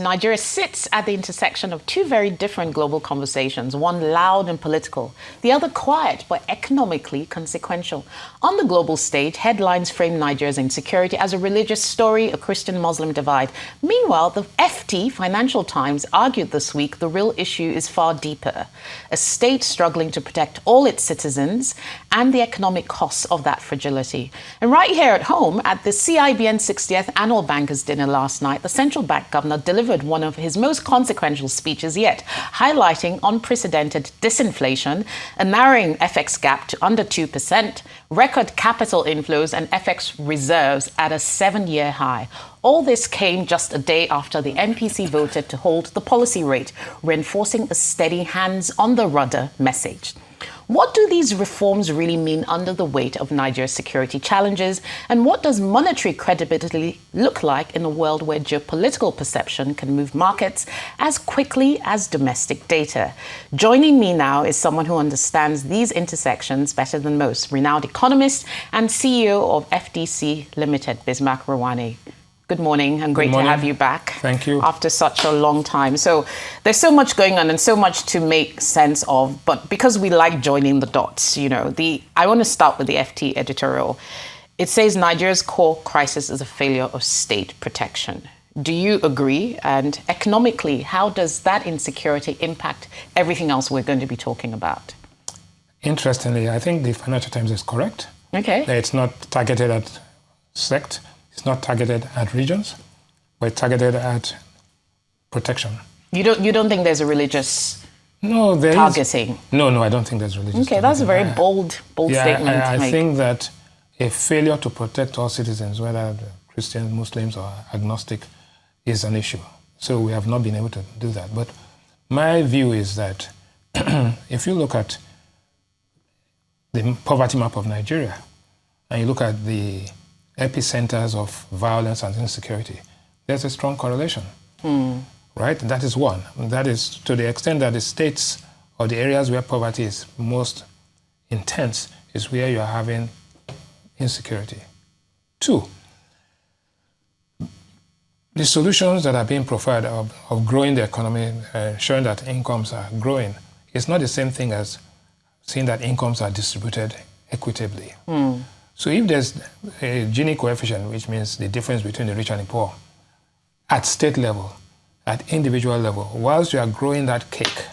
Nigeria sits at the intersection of two very different global conversations, one loud and political, the other quiet but economically consequential. On the global stage, headlines frame Nigeria's insecurity as a religious story, a Christian-Muslim divide. Meanwhile, the FT, Financial Times, argued this week the real issue is far deeper. A state struggling to protect all its citizens and the economic costs of that fragility. And right here at home, at the CIBN 60th Annual Bankers Dinner last night, the central bank governor delivered one of his most consequential speeches yet, highlighting unprecedented disinflation, a narrowing FX gap to under 2%, record capital inflows and FX reserves at a 7-year high. All this came just a day after the MPC voted to hold the policy rate, reinforcing a steady hands on the rudder message. What do these reforms really mean under the weight of Nigeria's security challenges? And what does monetary credibility look like in a world where geopolitical perception can move markets as quickly as domestic data? Joining me now is someone who understands these intersections better than most, renowned economist and CEO of FDC Limited, Bismarck Rewane. Good morning, and great to have you back. Thank you. After such a long time. So there's so much going on and so much to make sense of, but because we like joining the dots, I want to start with the FT editorial. It says Nigeria's core crisis is a failure of state protection. Do you agree? And economically, how does that insecurity impact everything else we're going to be talking about? Interestingly, I think the Financial Times is correct. Okay. It's not targeted at sect. It's not targeted at regions, but it's targeted at protection. You don't think there's a religious targeting? No, I don't think there's religious targeting. That's a very bold statement to make. I think that a failure to protect all citizens, whether Christians, Muslims, or agnostic, is an issue. So we have not been able to do that. But my view is that if you look at the poverty map of Nigeria, and you look at the epicenters of violence and insecurity, there's a strong correlation, right? That is one. That is to the extent that the states or the areas where poverty is most intense is where you are having insecurity. Two, the solutions that are being provided of growing the economy, showing that incomes are growing, is not the same thing as seeing that incomes are distributed equitably. So if there's a Gini coefficient, which means the difference between the rich and the poor, at state level, at individual level, whilst you are growing that cake,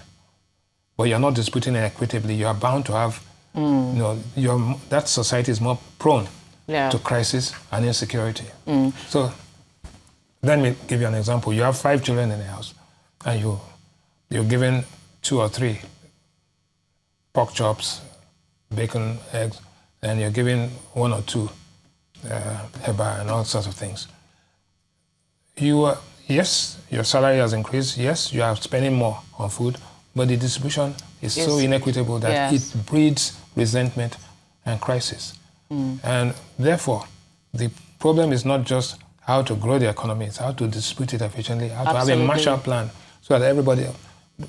but you're not distributing it equitably, you are bound to have, that society is more prone to crisis and insecurity. So let me give you an example. You have 5 children in the house, and you're given 2 or 3 pork chops, bacon, eggs, and you're giving 1 or 2 eba and all sorts of things. Yes, your salary has increased. Yes, you are spending more on food, but the distribution is so inequitable that it breeds resentment and crisis. And therefore, the problem is not just how to grow the economy, it's how to distribute it efficiently, how to have a Marshall Plan so that everybody,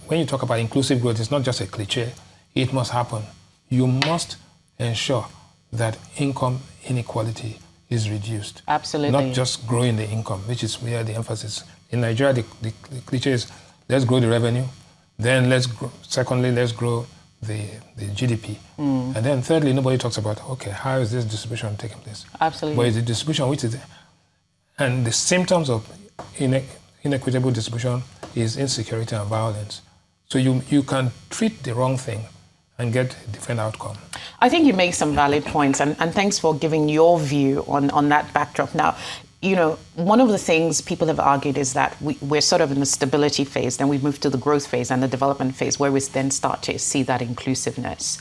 when you talk about inclusive growth, it's not just a cliche, it must happen. You must ensure that income inequality is reduced. Absolutely. Not just growing the income, which is where the emphasis. In Nigeria, the cliche is, let's grow the revenue, then let's grow the GDP. And then thirdly, nobody talks about, okay, how is this distribution taking place? Absolutely. But it's the distribution which is, and the symptoms of inequitable distribution is insecurity and violence. So you can treat the wrong thing and get a different outcome. I think you make some valid points, and thanks for giving your view on that backdrop. Now, one of the things people have argued is that we're sort of in the stability phase, then we move to the growth phase and the development phase, where we then start to see that inclusiveness.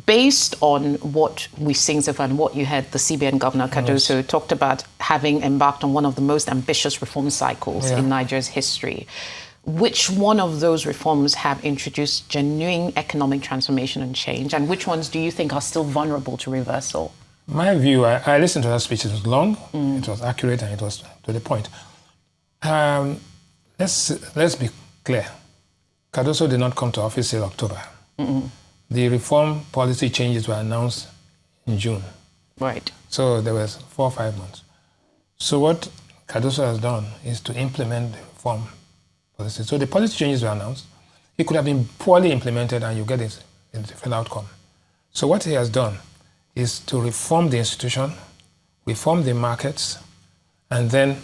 Based on what we've seen so far and what you heard, the CBN Governor Cardoso talked about having embarked on one of the most ambitious reform cycles in Nigeria's history. Which one of those reforms have introduced genuine economic transformation and change, and which ones do you think are still vulnerable to reversal? My view, I listened to that speech. It was long, it was accurate, and it was to the point. Let's be clear. Cardoso did not come to office till October. The reform policy changes were announced in June. Right. So there was 4 or 5 months. So what Cardoso has done is to implement the reform policy. So the policy changes were announced. It could have been poorly implemented and you get a different outcome. So what he has done is to reform the institution, reform the markets, and then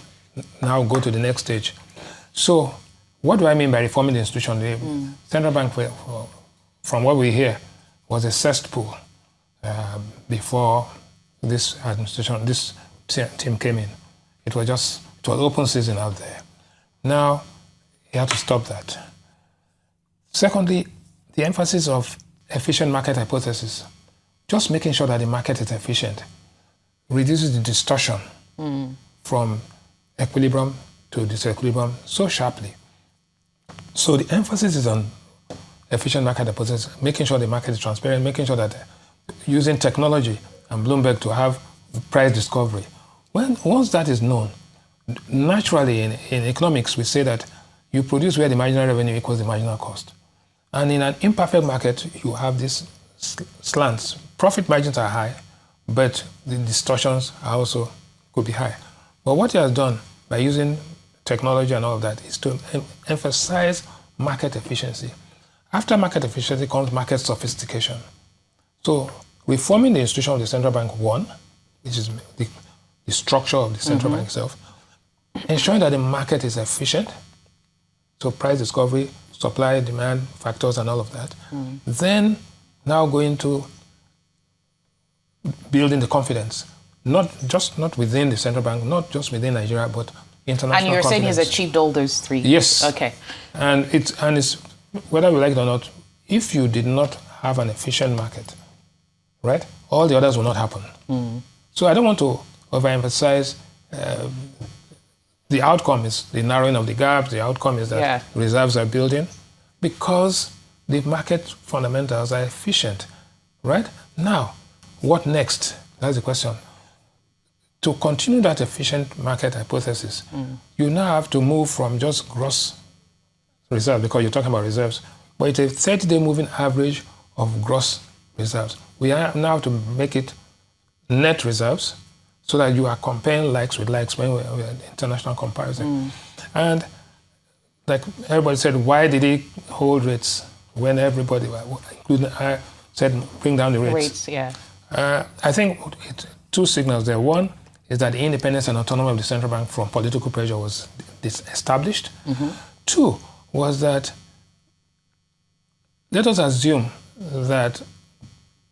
now go to the next stage. So what do I mean by reforming the institution? The central bank, from what we hear, was a cesspool before this administration, this team came in. It was open season out there. Now, you have to stop that. Secondly, the emphasis of efficient market hypothesis, just making sure that the market is efficient, reduces the distortion from equilibrium to disequilibrium so sharply. So the emphasis is on efficient market hypothesis, making sure the market is transparent, making sure that using technology and Bloomberg to have price discovery. Once that is known, naturally in economics we say that you produce where the marginal revenue equals the marginal cost. And in an imperfect market, you have these slants. Profit margins are high, but the distortions are also could be high. But what he has done by using technology and all of that is to emphasize market efficiency. After market efficiency comes market sophistication. So reforming the institution of the central bank, one, which is the structure of the central bank itself, ensuring that the market is efficient, so price discovery, supply, demand factors and all of that. Then now going to building the confidence, not within the central bank, not just within Nigeria, but international. And you're confidence. saying he's achieved all those three? Yes. Okay. And it's whether we like it or not, if you did not have an efficient market, right, all the others will not happen. So I don't want to overemphasize. The outcome is the narrowing of the gaps. The outcome is that reserves are building because the market fundamentals are efficient, right? Now, what next? That's the question. To continue that efficient market hypothesis, you now have to move from just gross reserve, because you're talking about reserves, but it's a 30-day moving average of gross reserves. We now have to make it net reserves, so that you are comparing likes with likes when we're in international comparison. And like everybody said, why did he hold rates when everybody, including I, said bring down the rates? I think two signals there. One is that the independence and autonomy of the central bank from political pressure was established. Two was that, let us assume that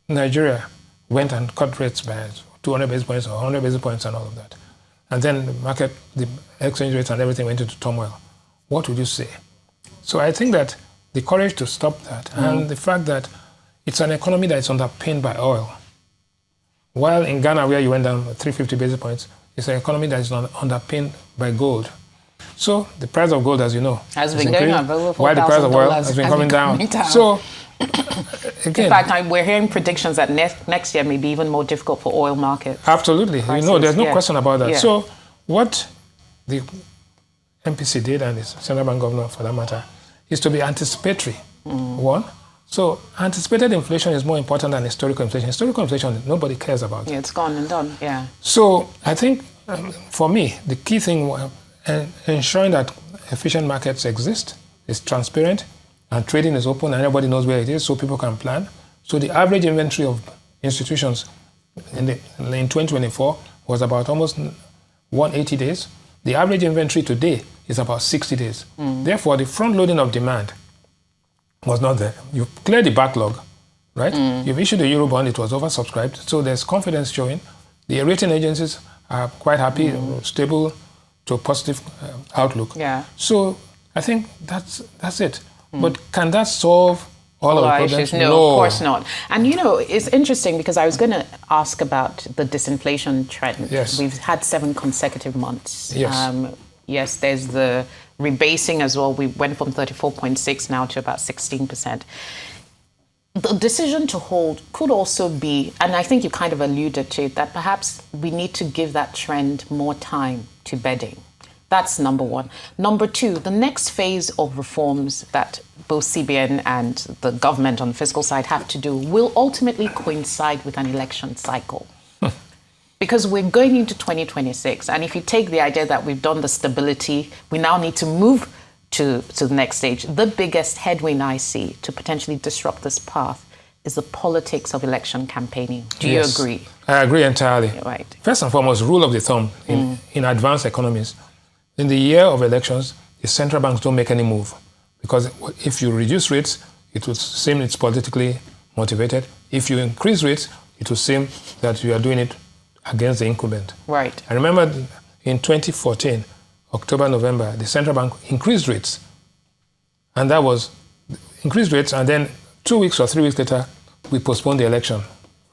Nigeria went and cut rates by 200 basis points or 100 basis points and all of that. And then the market, the exchange rates and everything went into turmoil. What would you say? So I think that the courage to stop that and the fact that it's an economy that is underpinned by oil. While in Ghana, where you went down 350 basis points, it's an economy that is underpinned by gold. So the price of gold, as you know, has been going up, while the price of oil has been coming down. So again, in fact, we're hearing predictions that next year may be even more difficult for oil markets. Absolutely. Prices, there's no question about that. So what the MPC did, and the central bank governor for that matter, is to be anticipatory. One. So anticipated inflation is more important than historical inflation. Historical inflation, nobody cares about. It's gone and done, So I think, for me, the key thing ensuring that efficient markets exist, is transparent, and trading is open, and everybody knows where it is, so people can plan. So the average inventory of institutions in 2024 was about almost 180 days. The average inventory today is about 60 days. Therefore, the front loading of demand was not there. You cleared the backlog, right? You've issued a Eurobond, it was oversubscribed, so there's confidence showing. The rating agencies are quite happy, stable to a positive outlook. So I think that's it. But can that solve all of the problems? Issues? No, of course not. And it's interesting because I was going to ask about the disinflation trend. We've had 7 consecutive months. Yes, there's the rebasing as well. We went from 34.6 now to about 16%. The decision to hold could also be, and I think you kind of alluded to it, that perhaps we need to give that trend more time to bedding. That's number one. Number two, the next phase of reforms that both CBN and the government on the fiscal side have to do will ultimately coincide with an election cycle. Because we're going into 2026, and if you take the idea that we've done the stability, we now need to move to the next stage. The biggest headwind I see to potentially disrupt this path is the politics of election campaigning. Do you agree? I agree entirely. Right. First and foremost, rule of the thumb in advanced economies, in the year of elections, the central banks don't make any move. Because if you reduce rates, it would seem it's politically motivated. If you increase rates, it would seem that you are doing it against the incumbent. Right. I remember in 2014, October, November, the central bank increased rates. And that was increased rates, and then 2 weeks or 3 weeks later, we postponed the election,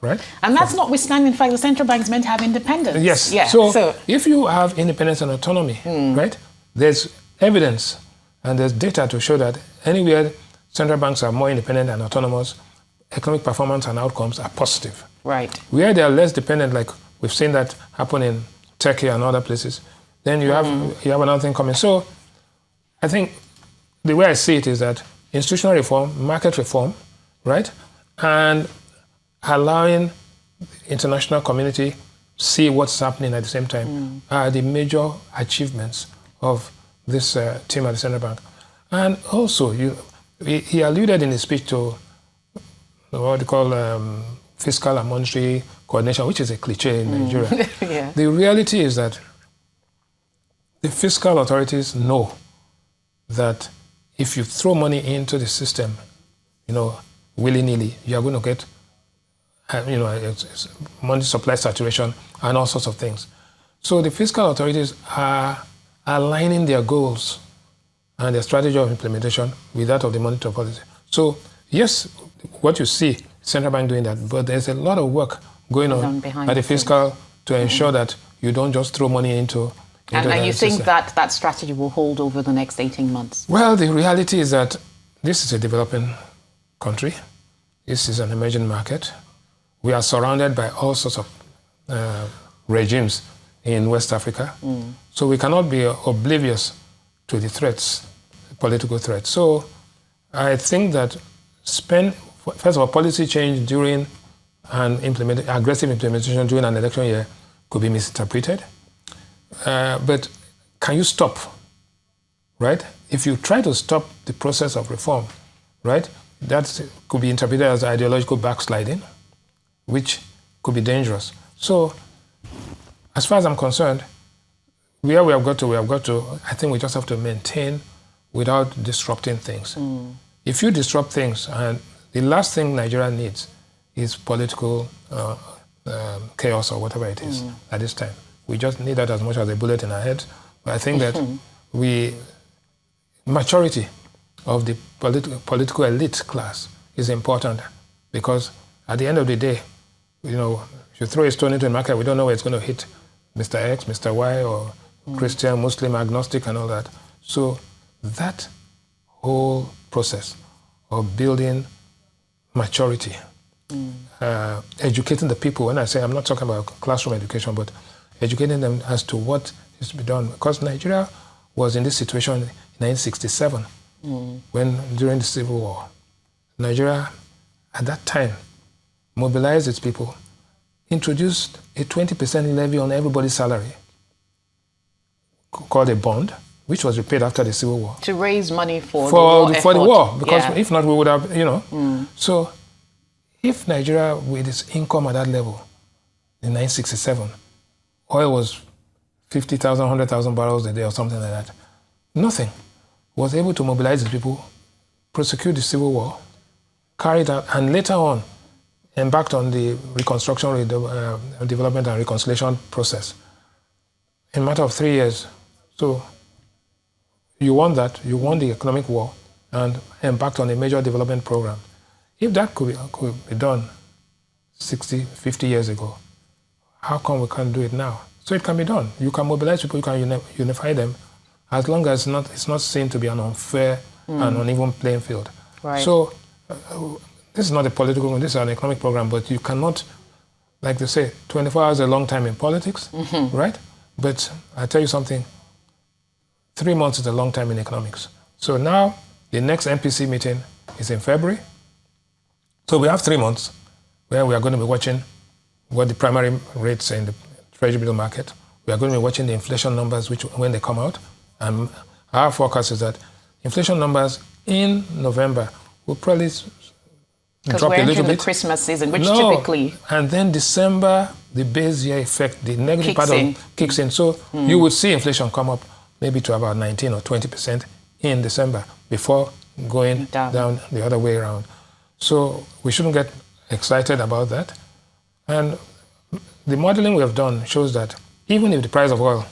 right? And that's notwithstanding the fact the central bank is meant to have independence. Yes. Yeah. So if you have independence and autonomy, right, there's evidence and there's data to show that anywhere central banks are more independent and autonomous, economic performance and outcomes are positive. Right. Where they are less dependent, like we've seen that happen in Turkey and other places, then you have another thing coming. So I think the way I see it is that institutional reform, market reform, right, and allowing international community see what's happening at the same time are the major achievements of this team at the central bank. And also, he alluded in his speech to what they call fiscal and monetary coordination, which is a cliche in Nigeria. Yeah. The reality is that the fiscal authorities know that if you throw money into the system, willy-nilly, you are going to get, it's money supply saturation and all sorts of things. So the fiscal authorities are aligning their goals and their strategy of implementation with that of the monetary policy. So yes, what you see, central bank doing that, but there's a lot of work going on at the fiscal to ensure that you don't just throw money into and you think that that strategy will hold over the next 18 months? Well, the reality is that this is a developing country. This is an emerging market. We are surrounded by all sorts of regimes in West Africa. So we cannot be oblivious to the threats, political threats. So I think that first of all, policy change during aggressive implementation during an election year could be misinterpreted. But can you stop, right? If you try to stop the process of reform, right, that could be interpreted as ideological backsliding, which could be dangerous. So as far as I'm concerned, where we have got to, I think we just have to maintain without disrupting things. If you disrupt things, and the last thing Nigeria needs is political chaos or whatever it is at this time. We just need that as much as a bullet in our head. But I think that maturity of the political elite class is important, because at the end of the day, if you throw a stone into the market, we don't know where it's going to hit Mr. X, Mr. Y, or Christian, Muslim, agnostic, and all that. So that whole process of building maturity, educating the people, when I say I'm not talking about classroom education, but educating them as to what is to be done. Because Nigeria was in this situation in 1967, during the Civil War. Nigeria, at that time, mobilized its people, introduced a 20% levy on everybody's salary, called a bond, which was repaid after the Civil War. To raise money for the war, because if not, we would have, So if Nigeria, with its income at that level, in 1967, oil was 50,000, 100,000 barrels a day or something like that, nothing, was able to mobilize its people, prosecute the Civil War, carry it out, and later on, embarked on the reconstruction, development and reconciliation process in a matter of 3 years. So you won that, you won the economic war, and embarked on a major development program. If that could be done 60, 50 years ago, how come we can't do it now? So it can be done. You can mobilize people, you can unify them, as long as it's not seen to be an unfair and uneven playing field. Right. So this is not a political program, this is an economic program, but you cannot, like they say, 24 hours is a long time in politics, right? But I tell you something, 3 months is a long time in economics. So now the next MPC meeting is in February. So we have 3 months where we are going to be watching what the primary rates in treasury bill market. We are going to be watching the inflation numbers when they come out. And our forecast is that inflation numbers in November will probably drop a little bit. Because we're entering the Christmas season, which typically... And then December, the base year effect, the negative part kicks in. So you would see inflation come up maybe to about 19 or 20% in December before going down the other way around. So we shouldn't get excited about that. And the modeling we have done shows that even if the price of oil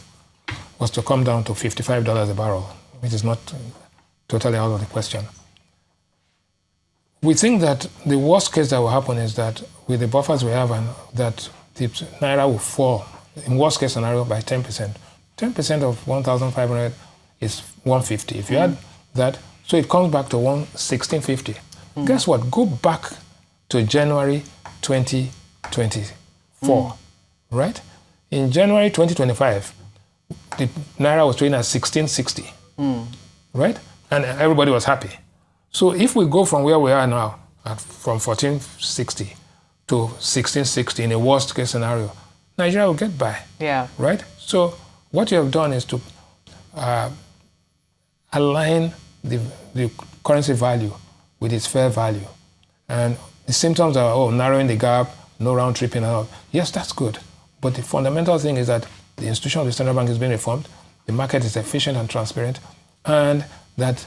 was to come down to $55 a barrel, which is not totally out of the question, we think that the worst case that will happen is that with the buffers we have, and that the Naira will fall, in worst case scenario, by 10%. 10% of 1,500 is 150. If you add that, so it comes back to 1,650. Guess what? Go back to January 2024, right? In January 2025, the Naira was trading at 1660, right? And everybody was happy. So if we go from where we are now, from 1460 to 1660 in a worst case scenario, Nigeria will get by, right? So what you have done is to align the currency value with its fair value. And the symptoms are, narrowing the gap, no round tripping and all. Yes, that's good. But the fundamental thing is that the institution of the central bank is being reformed, the market is efficient and transparent, and that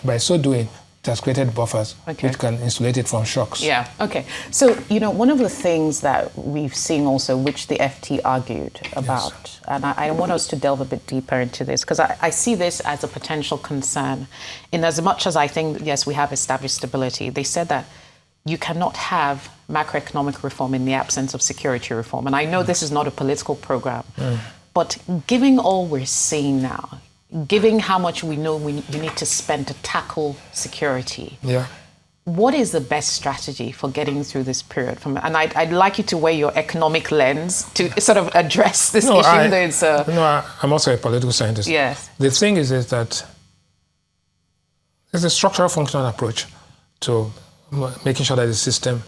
by so doing, it has created buffers which can insulate it from shocks. Yeah, okay. So, one of the things that we've seen also, which the FT argued about, and I want us to delve a bit deeper into this, because I see this as a potential concern. In as much as I think, yes, we have established stability, they said that you cannot have macroeconomic reform in the absence of security reform. And I know this is not a political program, but given all we're seeing now, given how much we know we need to spend to tackle security, what is the best strategy for getting through this period? And I'd like you to wear your economic lens to sort of address this issue. I'm also a political scientist. Yes. The thing is that there's a structural functional approach to making sure that the system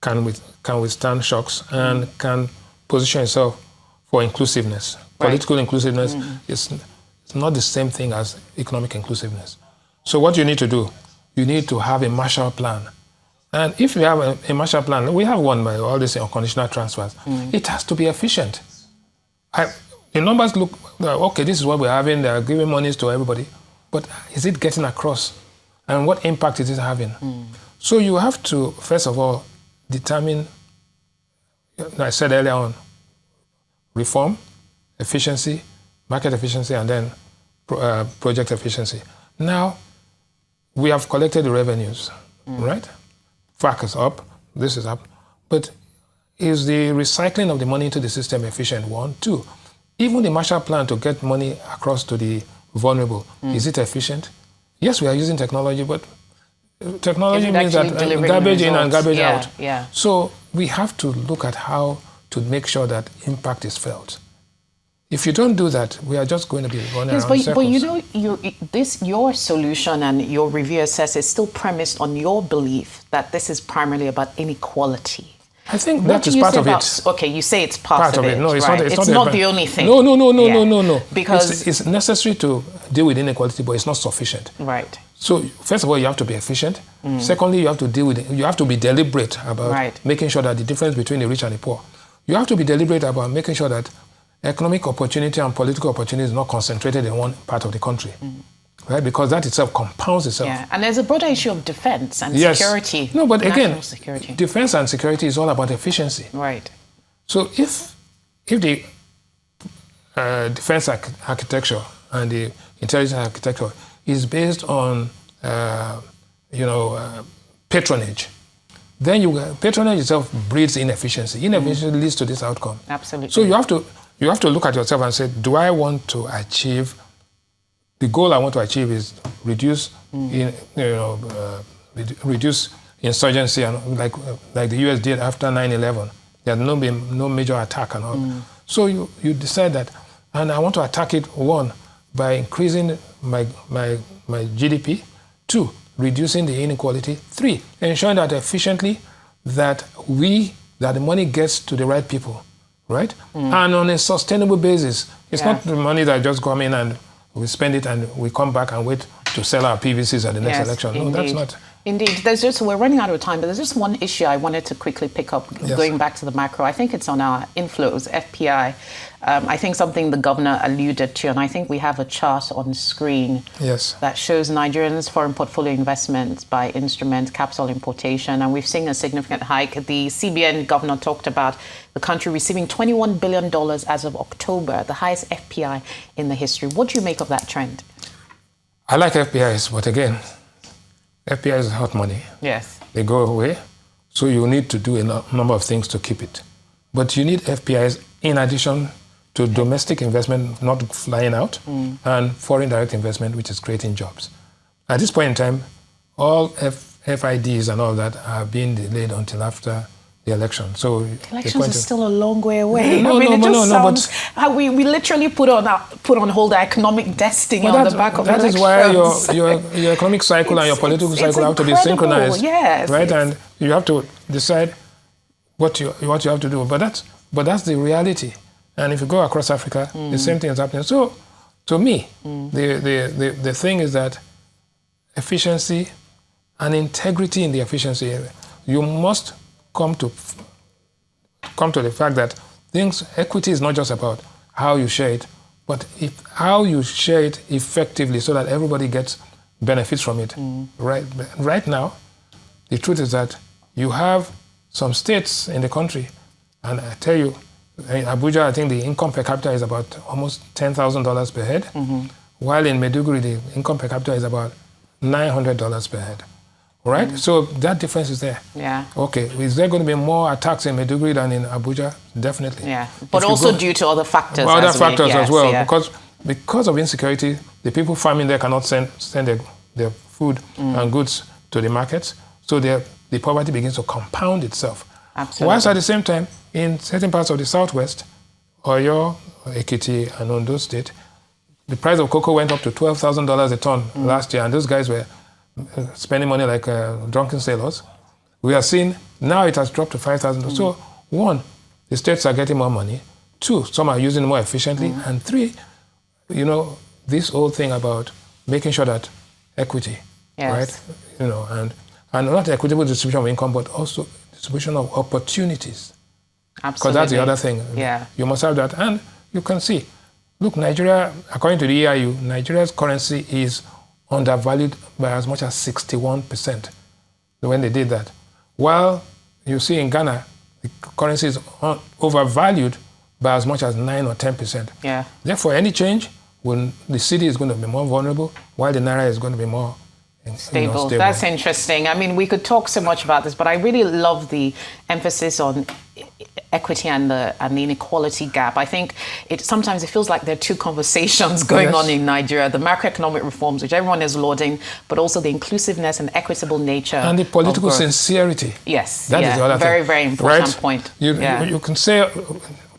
can withstand shocks and can position itself for inclusiveness. Political inclusiveness is not the same thing as economic inclusiveness. So what you need to do, you need to have a Marshall Plan. And if you have a Marshall Plan, we have one by all these unconditional transfers, it has to be efficient. The numbers look, okay, this is what we're having, they're giving monies to everybody, but is it getting across? And what impact is it having? So you have to, first of all, determine, I said earlier on, reform, efficiency, market efficiency, and then project efficiency. Now, we have collected the revenues, right? FAC is up, this is up. But is the recycling of the money into the system efficient? 1, 2. Even the Marshall Plan to get money across to the vulnerable, is it efficient? Yes, we are using technology, but technology means that garbage in and garbage out. So we have to look at how to make sure that impact is felt. If you don't do that, we are just going to be running around circles. But your solution and your review assess is still premised on your belief that this is primarily about inequality. I think that is part of it. Okay, you say it's part of it. No, it's not. It's not the only thing. No. Because it's necessary to deal with inequality, but it's not sufficient. Right. So first of all, you have to be efficient. Secondly, you have to deal with it. You have to be deliberate about making sure that the difference between the rich and the poor. You have to be deliberate about making sure that economic opportunity and political opportunity is not concentrated in one part of the country. Right? Because that itself compounds itself. Yeah, and there's a broader issue of defense and security. No, but again, defense and security is all about efficiency. Right. So if the defense architecture and the intelligence architecture is based on patronage, then patronage itself breeds inefficiency. Inefficiency leads to this outcome. Absolutely. So you have to look at yourself and say, do I want to achieve? The goal I want to achieve is reduce insurgency, and like the US did after 9/11. There had no major attack and all. So you decide that, and I want to attack it, 1, by increasing my GDP, 2, reducing the inequality, 3, ensuring that efficiently that we that the money gets to the right people, right? And on a sustainable basis. It's not the money that just come in and we spend it and we come back and wait to sell our PVCs at the next election. No, that's not. Indeed. We're running out of time, but there's just one issue I wanted to quickly pick up, going back to the macro. I think it's on our inflows, FPI. I think something the governor alluded to, and I think we have a chart on screen that shows Nigerians' foreign portfolio investments by instrument, capital importation, and we've seen a significant hike. The CBN governor talked about the country receiving $21 billion as of October, the highest FPI in the history. What do you make of that trend? I like FPIs, but again, FPIs is hot money. Yes. They go away, so you need to do a number of things to keep it. But you need FPIs in addition to domestic investment not flying out and foreign direct investment, which is creating jobs. At this point in time, all FIDs and all that are being delayed until after the election. So elections is still a long way away. We literally put on hold our economic destiny on the back of elections. That is why your economic cycle and your political cycle have to be synchronized. Yes, right? And you have to decide what you have to do. But that's the reality. And if you go across Africa, the same thing is happening. So to me, the thing is that efficiency and integrity in the efficiency, you must come to the fact that equity is not just about how you share it, but how you share it effectively so that everybody gets benefits from it. Right now, the truth is that you have some states in the country, and I tell you, in Abuja, I think the income per capita is about almost $10,000 per head, while in Maiduguri, the income per capita is about $900 per head. Right? So that difference is there. Yeah. Okay. Is there going to be more attacks in Maiduguri than in Abuja? Definitely. Yeah. But also due to other factors. Other factors as well. Yeah. Because of insecurity, the people farming there cannot send their food and goods to the markets. So the poverty begins to compound itself. Absolutely. Whilst at the same time, in certain parts of the southwest, Oyo, Ekiti, and Ondo State, the price of cocoa went up to $12,000 a ton last year, and those guys were spending money like drunken sailors. We are seeing now it has dropped to $5,000. So one, the states are getting more money. Two, some are using it more efficiently. And three, this whole thing about making sure that equity, right? And not equitable distribution of income, but also distribution of opportunities. Absolutely. Because that's the other thing. Yeah. You must have that. And you can see, look, Nigeria, according to the EIU, Nigeria's currency is undervalued by as much as 61% when they did that. While you see in Ghana, the currency is overvalued by as much as 9 or 10%. Yeah. Therefore, any change, when the city is going to be more vulnerable, while the Naira is going to be more stable. That's interesting. I mean, we could talk so much about this, but I really love the emphasis on equity and the inequality gap. I think sometimes it feels like there are two conversations going on in Nigeria: the macroeconomic reforms, which everyone is lauding, but also the inclusiveness and equitable nature and the political sincerity. Yes, that is the other very, thing. very important right? point. You can say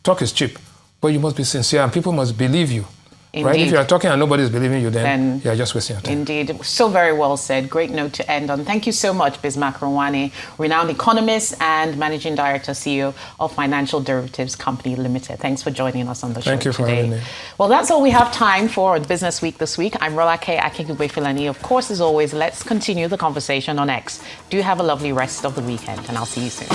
talk is cheap, but you must be sincere, and people must believe you. Indeed. Right? If you are talking and nobody is believing you, then you are just wasting your time. Indeed. So very well said. Great note to end on. Thank you so much, Bismarck Rewane, renowned economist and Managing Director, CEO of Financial Derivatives Company Limited. Thanks for joining us on the show today. Thank you for having me. Well, that's all we have time for Business Week this week. I'm Rolake Akigube-Filani. Of course, as always, let's continue the conversation on X. Do have a lovely rest of the weekend, and I'll see you soon.